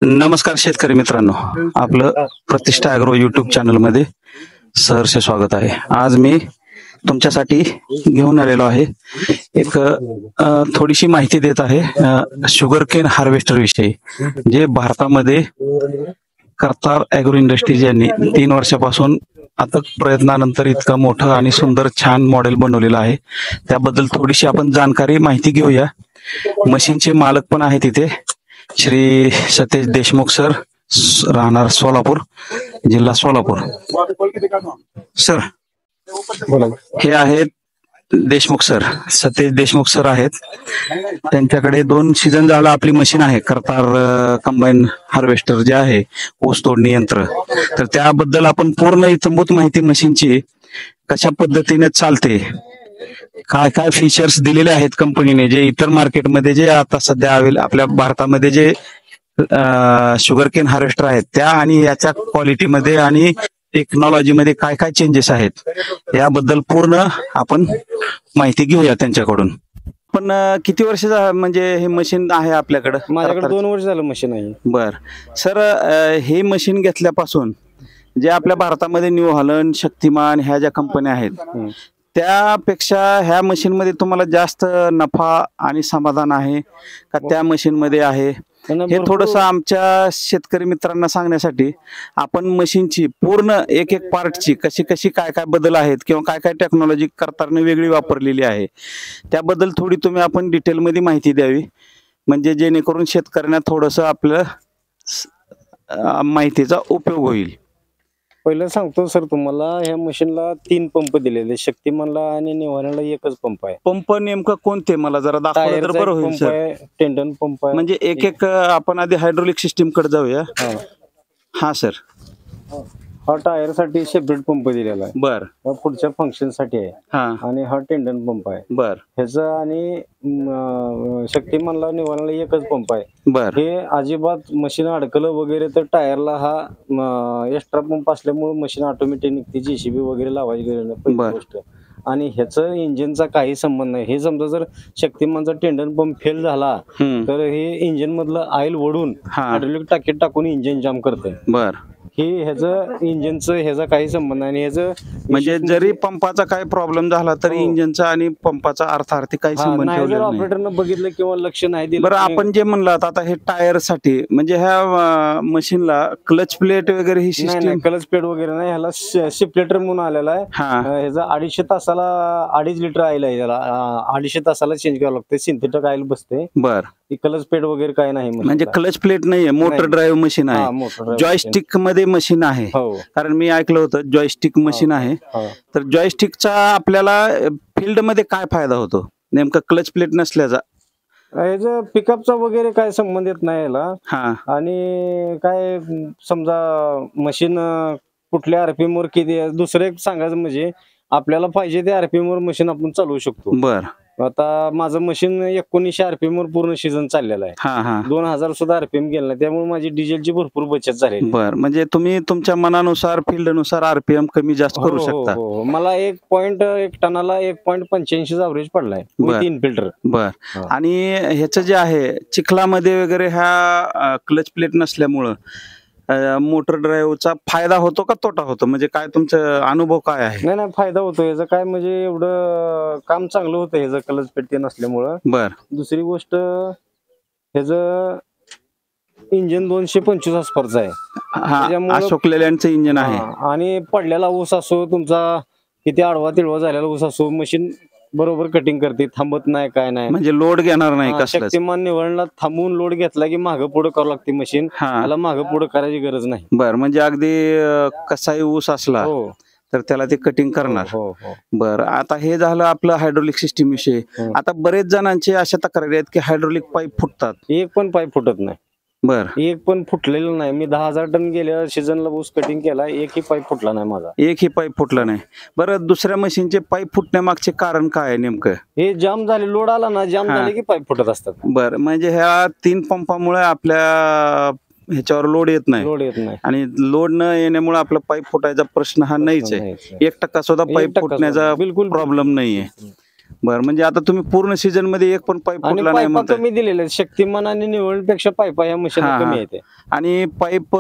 नमस्कार शेतकरी मित्रांनो, आपलं प्रतिष्ठा ॲग्रो यूट्यूब चॅनल मध्ये सहर्ष स्वागत आहे. आज मी तुमच्यासाठी घेऊन आलेलो आहे एक थोडीशी माहिती देत आहे शुगर केन हार्वेस्टर विषयी, जे भारतामध्ये करतार ॲग्रो इंडस्ट्रीज यांनी 3 वर्षापासून अथक प्रयत्नानंतर इतकं मोठं आणि सुंदर छान मॉडेल बनवलेलं आहे. त्याबद्दल थोडीशी आपण जाणकारी माहिती घेऊया. मशीनचे मालक पण आहेत इथे, श्री सतेज देशमुख सर, राहणार सोलापूर, जिल्हा सोलापूर. सर हे आहेत देशमुख सर, सतेज देशमुख सर आहेत. त्यांच्याकडे 2 सीझन झाला आपली मशीन आहे, करतार कंबाईन हार्वेस्टर जे आहे, ऊस तोडणी यंत्र. तर त्याबद्दल आपण पूर्ण इत्थंभूत माहिती मशीनची, कशा पद्धतीने चालते, काय काय फीचर्स दिलेले आहेत कंपनीने, जे इतर मार्केटमध्ये जे आता सध्या आपल्या भारतामध्ये जे शुगर केन हार्वेस्टर आहेत त्या, आणि याच्या क्वालिटीमध्ये आणि टेक्नॉलॉजीमध्ये काय काय चेंजेस आहेत, याबद्दल पूर्ण आपण माहिती घेऊया त्यांच्याकडून. पण किती वर्ष म्हणजे हे मशीन आहे आपल्याकडे? माझ्याकडे 2 वर्ष झालं मशीन आहे. बर सर, हे मशीन घेतल्यापासून जे आपल्या भारतामध्ये न्यू हॉलंड, शक्तिमान ह्या ज्या कंपन्या आहेत, त्यापेक्षा ह्या मशीन मध्ये तुम्हाला जास्त नफा आणि समाधान आहे का त्या मशीन मध्ये आहे? हे थोडंसं आमच्या शेतकरी मित्रांना सांगण्यासाठी आपण मशीनची पूर्ण एक एक पार्टची कशी कशी काय काय बदल आहेत किंवा काय काय टेक्नॉलॉजी करताना वेगळी वापरलेली आहे, त्याबद्दल थोडी तुम्ही आपण डिटेलमध्ये माहिती द्यावी, म्हणजे जेणेकरून शेतकऱ्यांना थोडंसं आपलं माहितीचा उपयोग होईल. पहिलं सांगतो सर तुम्हाला, ह्या मशीनला 3 पंप दिलेले, शक्तिमानला आणि निवाऱ्याला एकच पंप आहे. पंप नेमकं कोणते मला जरा दाखवलं तर बरं होईल सर. टेंडन पंप आहे. म्हणजे एक एक आपण आधी हायड्रोलिक सिस्टीम कडे जाऊया. हा सर, हा टायर साठी सेपरेट पंप दिलेला आहे. बर. पुढच्या फंक्शन साठी आहे. आणि हा टेंडन पंप आहे. बर. ह्याचा आणि शक्तिमानला निवाऱ्याला एकच पंप आहे. बर. हे अजिबात मशीन अडकलं वगैरे तर टायरला हा एक्स्ट्रा पंप असल्यामुळे मशीन ऑटोमॅटिक निघते, जेसीबी वगैरे लावायची गरज नाही, पहिली गोष्ट. आणि ह्याचं इंजिनचा काही संबंध नाही. हे समजा जर शक्तिमानचा टेंडन पंप फेल झाला तर हे इंजिन मधलं ऑइल ओढून हायड्रोलिक टाकीत टाकून इंजिन जाम करते. बर. हे ह्याचं इंजिनचं ह्याचा काही संबंध नाही. ह्याचं म्हणजे जरी पंपाचा काही प्रॉब्लेम झाला तरी इंजिनचा आणि पंपाचा अर्थार्थी काही संबंध नाही. जर ऑपरेटरनं बघितलं किंवा लक्ष नाही दिलं. बरं, आपण जे म्हणलात आता हे टायर साठी, म्हणजे ह्या मशीनला क्लच प्लेट वगैरे ही सिस्टीम? क्लच प्लेट वगैरे नाही, ह्याला शिपलेटर म्हणून आलेला आहे. ह्याचा 250 तासाला 2.5 लिटर ऑइल आहे. ह्याला 250 तासाला चेंज करावं लागतं, सिंथेटिक ऑइल बसते. बर. क्लच प्लेट वगैरे काही नाही, म्हणजे क्लच प्लेट नाहीये, मोटर ड्राईव्ह मशीन आहे, जॉयस्टिक मध्ये मशीन आहे. कारण मी ऐकलं होतं जॉयस्टिक मशीन आहे. तर जॉयस्टिकचा आपल्याला फील्ड मध्ये काय फायदा होतो नेमका क्लच प्लेट नसल्याचा? ह्याचा पिकअपचा वगैरे काय संबंध येत नाही याला. आणि काय समजा मशीन कुठल्या आरपीएम वर किती, दुसरं एक सांगायचं म्हणजे आपल्याला पाहिजे ते आरपीएम वर मशीन आपण चालवू शकतो. बर. आता माझं मशीन 1900 आरपीएम वर पूर्ण सीझन चाललेलं आहे. 2000 सुद्धा आरपीएम गेला नाही, त्यामुळे माझी डिझेलची भरपूर बचत झाली. बर. म्हणजे तुम्ही तुमच्या मनानुसार फील्ड नुसार आरपीएम कमी जास्त करू शकता. मला 1 टनाला 1.85 अवरेज पडलाय 3 फिल्टर. बर. आणि ह्याचं जे आहे चिखलामध्ये वगैरे ह्या क्लच प्लेट नसल्यामुळं मोटर ड्राईव्हचा फायदा होतो का तोटा होतो, म्हणजे काय तुमचा अनुभव काय आहे? नाही, फायदा होतो याचा. काय म्हणजे एवढं काम चांगलं होतं ह्याचं क्लच प्लेट नसल्यामुळं. बर. दुसरी गोष्ट, ह्याचं इंजिन 225 हॉर्सपावरचं आहे. अशोक लेलँडचं इंजिन आहे. आणि पडलेला ऊस असो तुमचा, किती आडवा तिडवा झालेला ऊस असो, मशीन बरोबर कटिंग करते, थांबत नाही, काय नाही, म्हणजे लोड घेणार नाही. शक्तिमान निवडला थांबून लोड घेतला की मागं पुढे करावं लागते मशीन, त्याला मागं पुढे करायची गरज नाही. बर. म्हणजे अगदी कसाही ऊस असला तर त्याला ते कटिंग करणार. बर. आता हे झालं आपलं हायड्रोलिक सिस्टीम विषयी. आता बरेच जणांचे अशा तक्रारी आहेत की हायड्रोलिक पाईप फुटतात. एक पण पाईप फुटत नाही. बर. एक पण फुटलेलं नाही. मी 10,000 टन गेल्या सीझनला ऊस कटिंग केला, एकही पाईप फुटला नाही माझा. एकही पाईप फुटला नाही. बरं, दुसऱ्या मशीनचे पाईप फुटण्यामागचे कारण काय आहे नेमकं? हे जाम झाले, लोड आला ना, जाम झाले की पाईप फुटत असतात. बर. म्हणजे ह्या 3 पंपामुळे आपल्या ह्याच्यावर लोड येत नाही, आणि लोड न येण्यामुळे आपला पाईप फुटायचा प्रश्न हा नाहीच आहे. 1% सुद्धा पाईप फुटण्याचा बिलकुल प्रॉब्लेम नाहीये. बरं, म्हणजे आता तुम्ही पूर्ण सीझन मध्ये एक पण पाईप आणि फुटला नाही पायपा म्हणताय. कमी दिलेले आहेत. शक्तिमान आणि निवळपेक्षा पायपा या मशीन हा, कमी हा. आहेत. आणि पाईप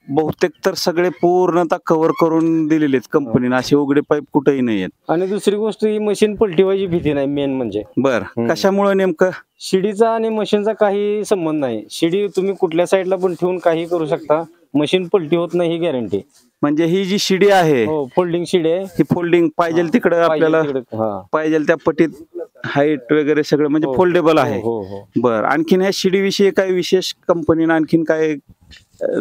बहुतेक तर सगळे पूर्णतः कव्हर करून दिलेले आहेत कंपनीने, असे उघडे पाईप कुठेही नाही आहेत. आणि दुसरी गोष्ट ही मशीन पलटी व्हायची भीती नाही मेन म्हणजे. बर, कशामुळे नेमकं? शिडीचा आणि मशीनचा काही संबंध नाही. शिडी तुम्ही कुठल्या साईडला पण ठेवून काही करू शकता, मशीन पलटी होत नाही ही गॅरंटी. म्हणजे ही जी शिडी आहे, हो, फोल्डिंग शिडी आहे. ही फोल्डिंग पाहिजे तिकडं आपल्याला हा. पाहिजे त्या पटीत हाईट वगैरे सगळं म्हणजे फोल्डेबल आहे. हो हो. बर, आणखीन ह्या शिडीविषयी काही विशेष कंपनीनं आणखीन काय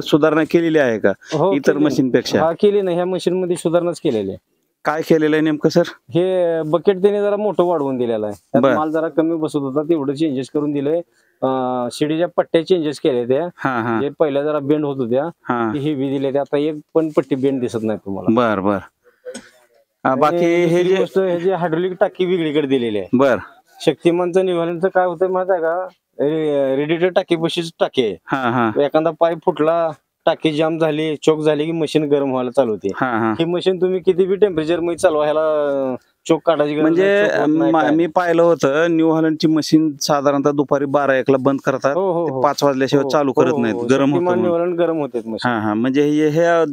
सुधारणा केलेली आहे का हो, इतर केली. मशीनपेक्षा? हा, केली ना, ह्या मशीन मध्ये सुधारणाच केलेली आहे. काय केलेलं आहे नेमकं सर? हे बकेट त्याने जरा मोठं वाढवून दिलेलं आहे. त्यात बर. माल जरा कमी बसत होता, तेवढं चेंजेस करून दिलंय. शिडीच्या पट्ट्या चेंजेस केल्या त्या. हा, हा, जे पहिल्या जरा बेंड होत होत्या हा. ते हेवी दिले, आता एक पण पट्टी बेंड दिसत नाही तुम्हाला. बर बर. बाकी हे जे हे हायड्रोलिक टाकी वेगळीकडे दिलेली आहे. बर. शक्तिमानचं निघाल्यानंतर काय होतं माहिती आहे का, रेडिएटर टाकी पशीच टाकी आहे. हा, हा, एखादा पाईप फुटला, टाकी जाम झाली, चोक झाली की मशीन गरम व्हायला चालू होते. हा, हा. ही मशीन तुम्ही किती बी टेम्परेचर मध्ये चालवा, ह्याला चोक काढायची गरज म्हणजे नाही, चोक होत नाही, काय. मी पाहिलं होतं न्यू हॉलंडची मशीन साधारणतः दुपारी 12-1 ला बंद करतात, हो, हो, हो. 5 वाजल्याशिवाय हो, चालू हो, करत हो, नाहीत, हो. गरम शक्तिमान होतं. निवारण गरम होते मशीन. हा, हा. म्हणजे हे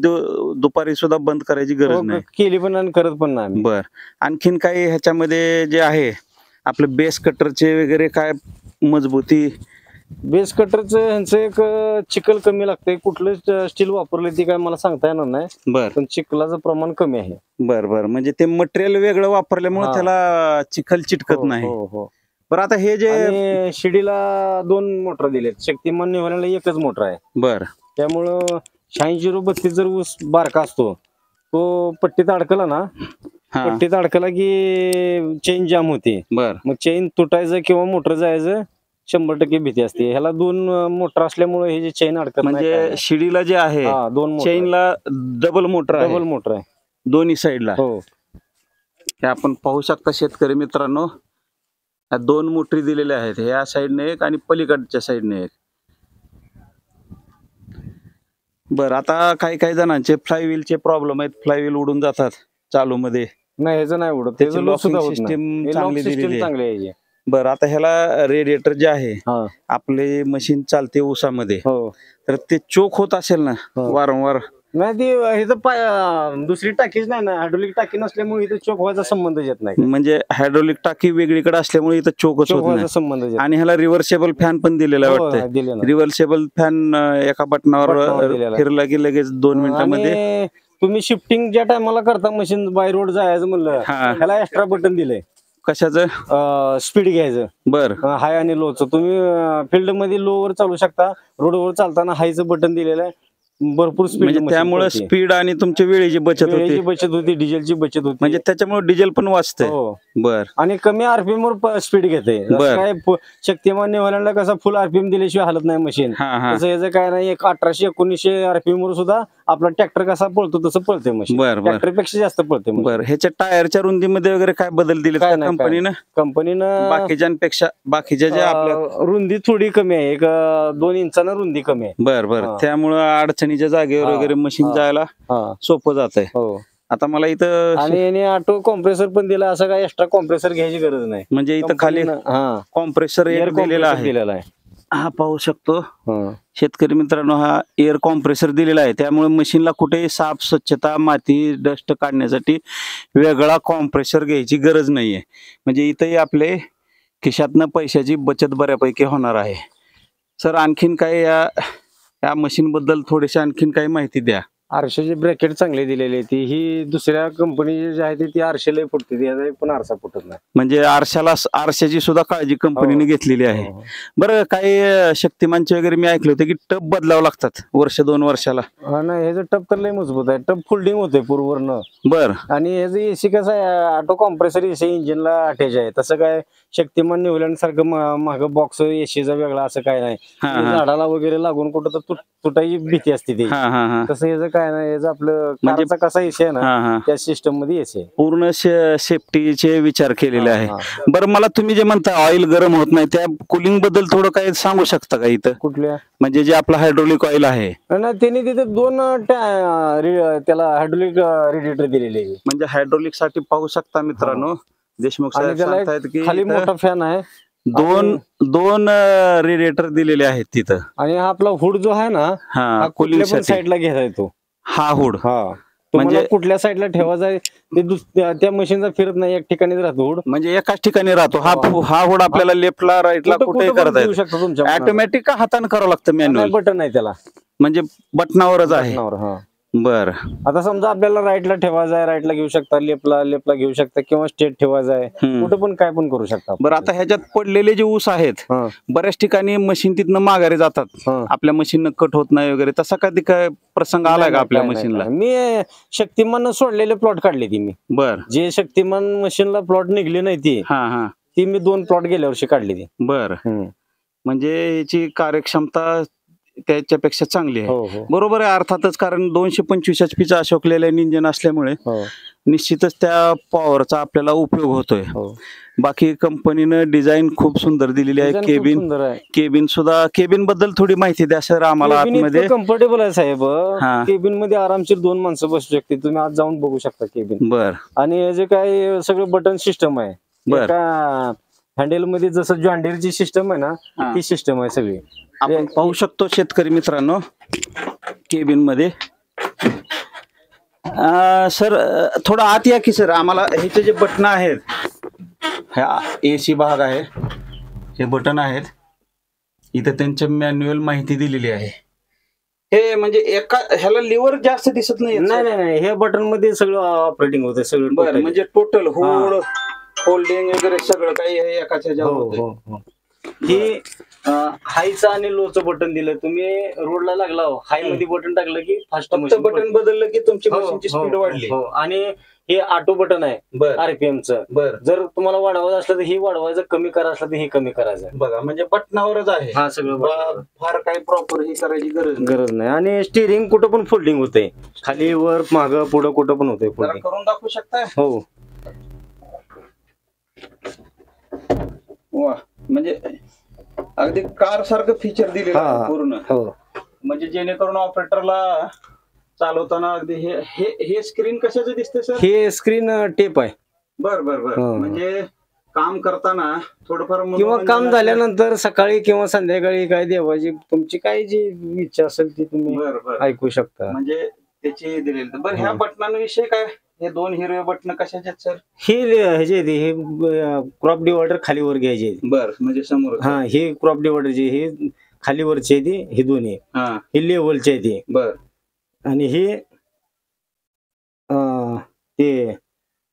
दुपारी सुद्धा बंद करायची गरज नाही. केली पण आणि करत पण नाही. बर, आणखीन काही ह्याच्यामध्ये जे आहे आपलं बेस कटरचे वगैरे काय मजबूती? बेस कटरचं ह्यांचं एक चिखल कमी लागतंय. कुठलं स्टील वापरले ते काय मला सांगता येणार नाही, बर पण चिखलाचं प्रमाण कमी आहे. बर बर. म्हणजे ते मटेरियल वेगळं वापरल्यामुळे हा. त्याला चिखल चिटकत नाही. हो हो. बरं, आता हे जे आणि शिडीला 2 मोटर दिलेत. शक्तिमान निवारणला एकच मोटर आहे. बर त्यामुळं 8632 जर ऊस बारका असतो, तो पट्टीत अडकला ना, हा, पट्टीत अडकला की चेन जाम होते. बर मग चेन तुटायचं किंवा मोटर जायचं 100% भीती असते. ह्याला 2 मोटर असल्यामुळे हे जे चेन अडकत नाही, काय म्हणजे नाही. शिडीला जे आहे 2 मोटर, चेनला डबल मोटर आहे डबल मोटर आहे. दोन्ही साईडला. हो. हे आपण पाहू शकता शेतकरी मित्रांनो, ह्या 2 मोटरी दिलेल्या आहेत, ह्या साईडने एक आणि पलीकडच्या साईडने एक. बरं, आता काही जणांचे फ्लायव्हीलचे प्रॉब्लेम आहेत, फ्लायव्हील उडून जातात चालू मध्ये. नाही, ह्याचं नाही उडत. त्याची त्याचं लॉस सुद्धा locking होत नाही. system हे चांगली lock system दिलेली आहे. चांगली आहे. बरं, आता ह्याला रेडिएटर जे आहे, हा. आपले मशीन चालते ऊसामध्ये, हो. तर ते चोक होत असेल ना वारंवार? नाही, ती ह्याचं दुसरी टाकीच नाही ना, हायड्रोलिक टाकी नसल्यामुळे इथे चोक व्हायचा संबंध येत नाही. म्हणजे हायड्रोलिक टाकी वेगळीकडे असल्यामुळे इथं चोकच चोक होत व्हायचा नाही. संबंध येत आणि ह्याला रिव्हर्सेबल फॅन पण दिलेला हो, वाटतंय. दिले ना. रिव्हर्सेबल फॅन एका बटनावर बटनावर दिलेला. फिरला की लगेच 2 मिनिटांमध्ये. आणि तुम्ही शिफ्टिंग ज्या टायमाला करता मशीन बाय रोड जायचं म्हणलं, हा. ह्याला एक्स्ट्रा बटन दिलंय. कशाचं? स्पीड घ्यायचं बर हाय आणि लोचं. तुम्ही फील्ड मध्ये लो वर चालू शकता, रोडवर चालताना हायचं बटन दिलेलं आहे. भरपूर स्पीड, म्हणजे त्यामुळे स्पीड आणि तुमच्या वेळेची बचत वेळेची होते, बचत होती, डिझेलची बचत होती. म्हणजे त्याच्यामुळे डिझेल पण वाचतंय. हो. बर आणि कमी आरपीएम वर स्पीड घेते. बर. काय शक्तिमान निवारणला कसं फुल आरपीएम दिल्याशिवाय हालत नाही मशीन, हा हा. तसं याचं काय नाही. 1800-1900 आरपीएम वर सुद्धा आपला ट्रॅक्टर कसा पळतो तसं पळते मशीन. बर बर ट्रॅक्टर पेक्षा जास्त पळते मशीन. बर. ह्याच्या टायरच्या रुंदीमध्ये वगैरे काय बदल दिले काय नाही, कंपनीनं? कंपनीनं बाकीच्या ज्या आपल्या रुंदी थोडी कमी आहे, एक 2 इंचानं रुंदी कमी आहे. बर बर. हा. त्यामुळं अडचणीच्या जागेवर हा. वगैरे मशीन हा. जायला हा. सोपं जात आहे. हो. आता मला इथं आणि याने ऑटो कॉम्प्रेसर पण दिला, असं काय एक्स्ट्रा कॉम्प्रेसर घ्यायची गरज नाही. म्हणजे इथं खाली हा, कॉम्प्रेसर एअर एक दिलेला आहे, दिलेला आहे. हा पाहू शकतो हा. शेतकरी मित्रांनो. हा एअर कॉम्प्रेसर दिलेला आहे, त्यामुळे मशीनला कुठेही साफ स्वच्छता माती डस्ट काढण्यासाठी वेगळा कॉम्प्रेसर घ्यायची गरज नाहीये. म्हणजे इथंही आपले खिशातनं पैशाची बचत बऱ्यापैकी होणार आहे. सर, आणखीन काय या मशीन बद्दल थोडीशी आणखीन काही माहिती द्या. आरशाचे ब्रॅकेट चांगले दिलेले आहेत. ही दुसऱ्या कंपनीचे जे आहे ती आरशे लय फुटते, याचा पण आरसा फुटत नाही. म्हणजे आरशाची सुद्धा काळजी कंपनीने घेतलेली आहे. हो. बरं, काही शक्तिमानचे वगैरे मी ऐकलं होतं की टप बदलावं लागतात 1-2 वर्षाला. हा, नाही, ह्याचं टप तर लय मजबूत आहे. टप फोल्डिंग होते पूर्ववरनं. बर. आणि ह्याचं एसी कसं आहे, ऑटो कॉम्प्रेसर एसी इंजिनला अटॅच आहे. तसं काय शक्तिमान निवल्यान सारखं माग बॉक्स एसीचा वेगळा असं काय नाही. हा, हा. झाडाला वगैरे लागून कुठं तर तुटायची भीती असते ती. हा हा हा. तसं ह्याचं काय नाही. ह्याचं आपलं म्हणजे कारचा कसा एसी आहे ना, हा हा. त्या सिस्टम मध्ये एसी आहे. पूर्ण सेफ्टीचे विचार केलेले आहे. हा. बरं, मला तुम्ही जे म्हणता ऑइल गरम होत नाही, त्या कुलिंग बद्दल थोडं काही सांगू शकता का इथं? कुठल्या? म्हणजे जे आपलं हायड्रोलिक ऑइल आहे, नाही, त्यांनी तिथे 2 त्याला हायड्रोलिक रेडिएटर दिलेले आहे. म्हणजे हायड्रोलिक साठी पाहू शकता मित्रांनो, देशमुख आणि साहेब त्याला एक सांगतायत की खाली इथं मोठा फॅन आहे दोन दोन रेडिएटर दिलेले आहेत तिथं. आणि हा आपला हुड जो आहे ना हा हा कुलिंग कुठल्या पण साठी साईडला घ्यायचा येतो. हा हुड. हा तुम्हाला म्हणजे कुठल्या साईडला ठेवायचा आहे ते त्या मशीनचा फिरत नाही, एक ठिकाणीच राहतो हुड. म्हणजे एकाच ठिकाणी राहतो हा हुड. आपल्याला लेफ्टला राईटला कुठेही करता देऊ येतो. शकता तुमच्या मनानं. ऑटोमॅटिक का हाताने करावं लागतं नाही, मॅन्युअल? बटन आहे त्याला, म्हणजे बटनावरच आहे. बटनावर. हा बर आता समजा आपल्याला राईटला ठेवायचा आहे, राईटला घेऊ शकता, लेफ्टला घेऊ शकता, किंवा स्ट्रेट ठेवायचा आहे, कुठे पण काय पण करू शकता. बरं, आता ह्याच्यात पडलेले जे ऊस आहेत हा. बऱ्याच ठिकाणी मशीन तिथनं माघारी जातात, हा. आपल्या मशीन कट होत नाही वगैरे, तसा कधी काय प्रसंग आलाय का आपल्या काय नाही, मशीनला? काय नाही. मी शक्तिमान सोडलेले प्लॉट काढले ती मी. बर जे शक्तिमान मशीनला प्लॉट निघले नाही ती मी 2 प्लॉट गेल्या वर्षी काढली ती. बर म्हणजे याची कार्यक्षमता त्याच्यापेक्षा चांगली आहे. हो हो बरोबर आहे अर्थातच, कारण 225 HP चा अशोक लेलँड इंजिन असल्यामुळे हो निश्चितच त्या पॉवरचा आपल्याला उपयोग होतोय. हो. बाकी कंपनीनं डिझाईन खूप सुंदर दिलेली आहे. Design खूप सुंदर आहे. केबिन बद्दल थोडी माहिती द्या सर आम्हाला. आतमध्ये कम्फर्टेबल आहे साहेब. हा. केबिन मध्ये आरामशीर 2 माणसं बसू शकते. तुम्ही आज जाऊन बघू शकता केबिन. बर आणि हे जे काय सगळं बटन सिस्टम आहे, बर. हँडल मध्ये जसं जॉन्डीरची सिस्टम आहे ना, हा. ती सिस्टम आहे सगळी. आपण पाहू शकतो शेतकरी मित्रांनो केबिन मध्ये. सर थोडं आत या की सर. आम्हाला ह्याचे जे बटन आहेत, ह्या AC भाग आहे, हे बटन आहेत, इथे त्यांच्या मॅन्युअल माहिती दिलेली आहे. हे म्हणजे एका ह्याला लिव्हर जास्त दिसत नाही. नाही, हे बटन मध्ये सगळं ऑपरेटिंग होतं सगळं. बरं, म्हणजे टोटल होल्ड होल्डिंग वगैरे सगळं काही हे एकाच ह्याच्यावर होतंय. ही हायचं आणि लोचं बटन दिलं. तुम्ही रोडला लागला हाय मध्ये बटन टाकलं की फास्ट बटन बदललं की तुमची मशीनची स्पीड वाढली. आणि हे ऑटो बटन आहे आरपीएमचं. जर तुम्हाला वाढवायचं असलं तर हे वाढवायचं, कमी करायचं असलं तर हे कमी करायचं. बघा, म्हणजे बटनावरच आहे हा सगळं. फार काही प्रॉपर हे करायची गरज नाही. आणि स्टिअरिंग कुठं पण फोल्डिंग होते, खाली वर मागं पुढं कुठं पण होते. करून दाखवू शकता? हो. वा, म्हणजे अगदी कार सारखं फीचर दिलेलं आहे पूर्ण. हो. म्हणजे जेणेकरून ऑपरेटरला चालवताना अगदी हे स्क्रीन कशाचं दिसते सर? हे स्क्रीन टेप आहे. बर बर बर. म्हणजे काम करताना थोडंफार किंवा काम झाल्यानंतर सकाळी किंवा संध्याकाळी काय देवाची तुमची काय जी इच्छा असेल ती तुम्ही ऐकू शकता. म्हणजे त्याची दिलेली. बरं, ह्या बटनांविषयी काय? हे 2 हिरवे बटन कशाचे आहेत सर? हे क्रॉप डिवायडर खाली वर घ्यायचे. बर, म्हणजे समोर. हा, हे क्रॉप डिवायडरचे हे खाली वरचे हे दोन्ही. हे लेवलचे आहे ते. बर. आणि हे ते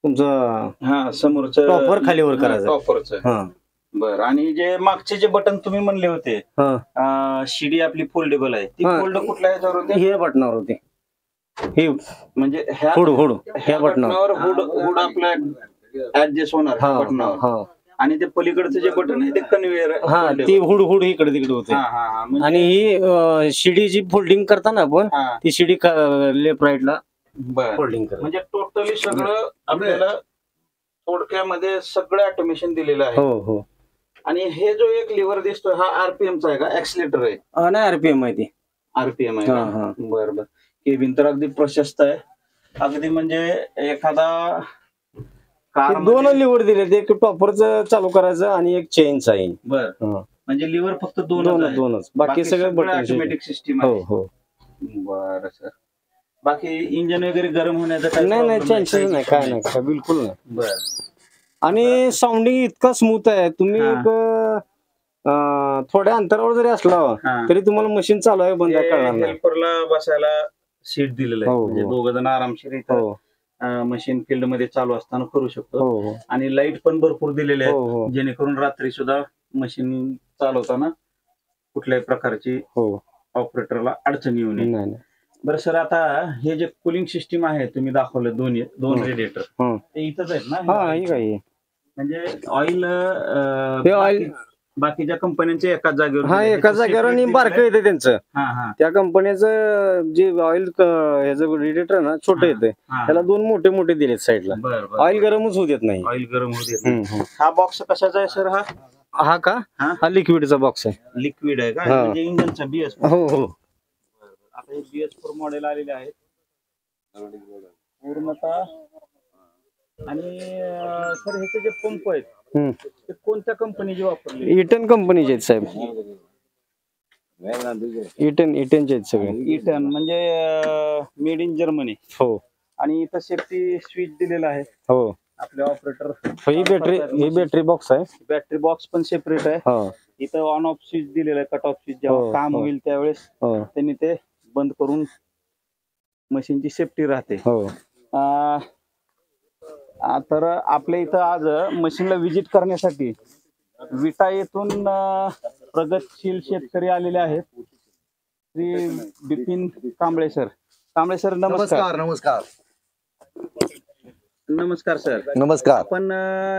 तुमचं समोरचं टॉपर खाली वर करायचं. टॉपरचं. बर. आणि जे मागचे जे बटन तुम्ही म्हणले होते, शिडी आपली फोल्डेबल आहे, ती फोल्ड कुठल्या ह्याच्यावर होते? हे बटनावर होते. हे म्हणजे ह्या बटनावर हुड आपला ऍडजस्ट होणार बटनावर. आणि ते पलीकडचं जे बटन आहे ते कन्व्हेयर. ती हुड इकडे तिकडे होते. आणि ही शिडीची फोल्डिंग करताना आपण ती शिडी लेफ्ट राईटला फोल्डिंग करतो. म्हणजे टोटली सगळं आपल्याला थोडक्यामध्ये सगळं ऑटोमेशन दिलेलं आहे. हो हो. आणि हे जो एक लिव्हर दिसतोय हा आरपीएमचा आहे का? ऍक्सिलेटर आहे? नाही, आरपीएम आहे ते. आरपीएम आहे. बरं बरं. केबिन तर अगदी प्रशस्त आहे. अगदी म्हणजे एखादा कार 2 लिव्हर दिले, एक टॉपरचं चालू करायचं आणि एक चेनचं आहे. बर. म्हणजे लिव्हर फक्त 2च. बाकी सगळं बटन ऑटोमॅटिक सिस्टीम आहे. हो. बरं सर. बाकी इंजिन वगैरे गरम होण्याचं काय? नाही, चान्सेस नाही, काय नाही, बिलकुल नाही. बर. आणि साऊंडिंग इतका स्मूथ आहे. तुम्ही थोड्या अंतरावर जरी असला तरी तुम्हाला मशीन चालू आहे बंद करणार नाही. हेल्परला बसायला सीट दिलेलं आहे, म्हणजे 2 जण आरामशीर इथं मशीन फील्ड मध्ये चालू असताना करू शकतो. आणि लाईट पण भरपूर दिलेले आहेत, जेणेकरून रात्री सुद्धा मशीन चालवताना कुठल्याही प्रकारची ऑपरेटरला अडचण येऊ नये. बरं सर, आता हे जे कुलिंग सिस्टीम आहे तुम्ही दाखवलं 2 रेडिएटर, ते इथंच आहेत ना? म्हणजे ऑइल बाकीच्या कंपन्यांचे एकाच जागेवर. एकाच जागेवर. आणि बारकं येते त्यांचं. त्या कंपनीचं जे ऑइल ह्याचं रेडिएटर ना छोटं येते, त्याला 2 मोठे मोठे दिलेत साईडला. ऑइल गरमच होऊ देत नाही. ऑइल गरम होऊ देत नाही. हा बॉक्स कशाचा आहे सर? हा का? हा लिक्विडचा बॉक्स आहे. लिक्विड आहे का? म्हणजे इंजिनचा BS. हो. आता हे BS4 मॉडेल आलेले आहेत. पूर्णतः आणि सर ह्याचे जे पंप आहेत ते कोणत्या कंपनीचे वापरले? इटन कंपनीचे आहेत साहेब. इटनचे आहेत सगळे. इटन म्हणजे मेड इन जर्मनी. हो. आणि इथं सेफ्टी स्विच दिलेला आहे. हो. आपले ऑपरेटर ही बॅटरी बॉक्स आहे. बॅटरी बॉक्स पण सेपरेट आहे. इथं ऑन ऑफ स्विच दिलेलं आहे. कट ऑफ स्विच जेव्हा काम होईल त्यावेळेस त्यांनी ते बंद करून मशीनची सेफ्टी राहते. तर आपल्या इथं आज मशीनला व्हिजिट करण्यासाठी विटा येथून प्रगतशील शेतकरी आलेले आहेत. श्री बिपिन कांबळे सर. कांबळे सर नमस्कार. नमस्कार. नमस्कार सर. नमस्कार. आपण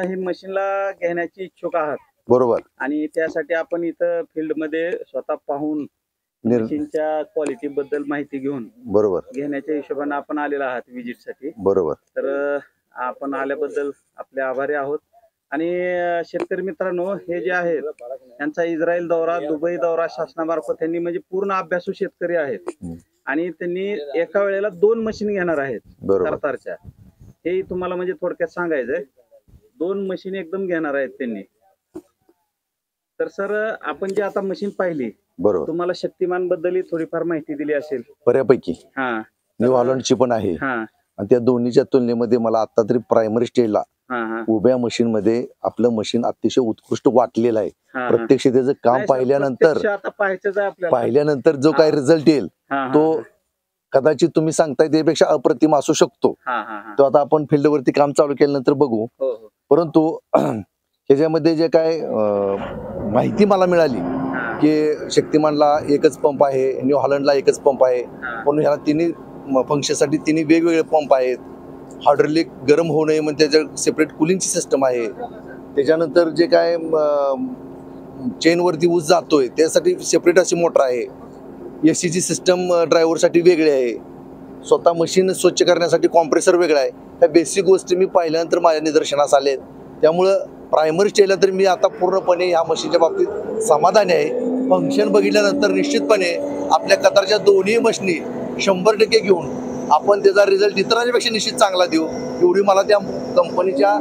ही मशीनला घेण्याची इच्छुक आहात. बरोबर. आणि त्यासाठी आपण इथं फील्ड मध्ये स्वतः पाहून मशीनच्या क्वालिटी बद्दल माहिती घेऊन बरोबर घेण्याच्या हिशोबाने आपण आलेला आहात व्हिजिट साठी. बरोबर. तर आपण आल्याबद्दल आपले आभारी आहोत. आणि शेतकरी मित्रांनो, हे जे आहेत त्यांचा इस्रायल दौरा, दुबई दौरा शासनामार्फत त्यांनी म्हणजे पूर्ण अभ्यासू शेतकरी आहेत. आणि त्यांनी एका वेळेला 2 मशीन घेणार आहेत सरकारच्या. हे तुम्हाला म्हणजे थोडक्यात सांगायचंय. 2 मशीन एकदम घेणार आहेत त्यांनी. तर सर आपण जे आता मशीन पाहिली, बरोबर, तुम्हाला शक्तिमान बद्दल थोडीफार माहिती दिली असेल बऱ्यापैकी. न्यू हॉलंडची पण आहे. आणि त्या दोन्हीच्या तुलनेमध्ये मला आता तरी प्रायमरी स्टेजला उभ्या मशीन मध्ये आपलं मशीन अतिशय उत्कृष्ट वाटलेलं आहे. प्रत्यक्ष त्याचं काम पाहिल्यानंतर जो काही रिझल्ट येईल तो कदाचित तुम्ही सांगताय त्यापेक्षा अप्रतिम असू शकतो. तो आता आपण फील्डवरती काम चालू केल्यानंतर बघू. परंतु ह्याच्यामध्ये जे काय माहिती मला मिळाली की शक्तिमानला एकच पंप आहे, न्यू हॉलंडला एकच पंप आहे, पण ह्याला तिन्ही फंक्शनसाठी तिन्ही वेगवेगळे पंप आहेत. हायड्रोलिक गरम होऊ नये म्हणजे त्याच्या सेपरेट कुलिंगची सिस्टम आहे. त्याच्यानंतर जे काय चेनवरती ऊस जातोय त्यासाठी सेपरेट अशी मोटर आहे. एसीची सिस्टम ड्रायव्हरसाठी वेगळी आहे. स्वतः मशीन स्वच्छ करण्यासाठी कॉम्प्रेसर वेगळा आहे. ह्या बेसिक गोष्टी मी पाहिल्यानंतर माझ्या निदर्शनास आले. त्यामुळं प्रायमरी स्टेजला तर मी आता पूर्णपणे ह्या मशीनच्या बाबतीत समाधानी आहे. फंक्शन बघितल्यानंतर निश्चितपणे आपल्या कतारच्या दोन्ही मशीनी 100% घेऊन आपण त्याचा रिझल्ट इतरांपेक्षा निश्चित चांगला देऊ, एवढी मला त्या कंपनीच्या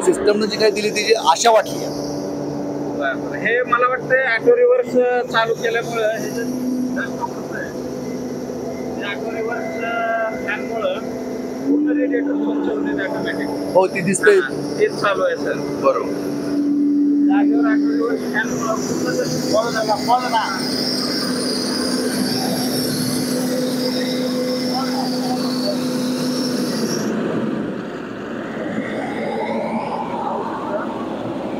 सिस्टमनं जी काही दिली त्याची आशा वाटली. हे मला वाटतं ऑटो रिव्हर्स चालू केल्यामुळे पूर्ण रेडिएटर स्वच्छ होते ऑटोमॅटिक. हो, ती दिसते. तेच चालू आहे सर. बरोबर. जागेवर ऑटो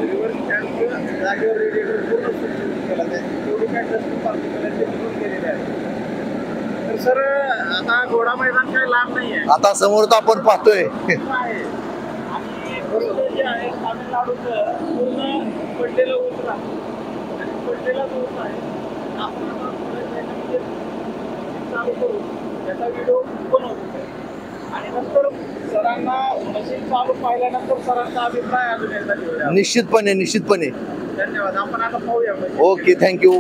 रिव्हर्स जागेवर रेडिएटर पूर्ण स्वच्छ केला जाईल. तेवढी काय डस्ट पार्टिकल गेलेले आहे. तर सर आता घोडा मैदान काही लांब नाही आहे. आता समोर तर आपण पाहतोय. आणि जे आहे तामिळनाडूचं पूर्ण पडलेलं ऊस राहतं. आणि पडलेला जो ऊस आहे आपण आता चालू करून त्याचा व्हिडिओ बनवतो. आणि नंतर सरांना मशीन चालू पाहिल्यानंतर सरांचा अभिप्राय अजून एकदा घेऊया. निश्चितपणे. धन्यवाद. आपण आता पाहूया. Okay, thank you.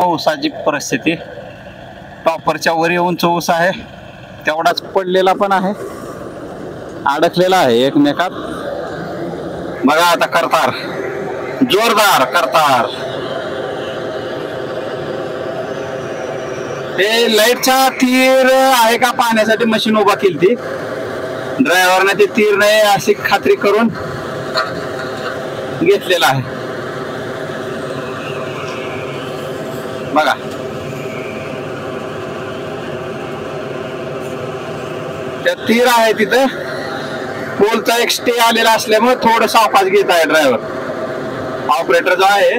ऊसाची परिस्थिती टॉपरच्या वर येऊन ऊस आहे, तेवढाच पडलेला पण आहे, अडकलेला आहे एकमेकात. बघा आता करतार, जोरदार करतार. हे लाईटचा तीर आहे का पाहण्यासाठी मशीन उभा केली ती. ड्रायव्हरने ते तीर नाही अशी खात्री करून घेतलेला आहे. बघा त्या तीर आहे तिथं. पोलचा एक स्टे आलेला असल्यामुळे थोडं सावकाश घेत आहे ड्रायव्हर. ऑपरेटर जो आहे